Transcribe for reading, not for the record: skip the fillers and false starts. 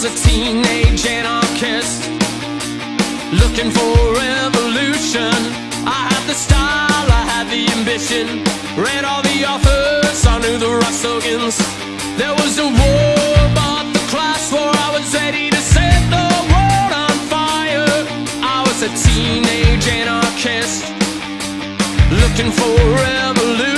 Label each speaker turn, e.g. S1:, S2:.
S1: was a teenage anarchist looking for revolution. I had the style, I had the ambition, read all the authors, I knew the Rostogans. There was a war, but the class war, I was ready to set the world on fire. I was a teenage anarchist looking for revolution.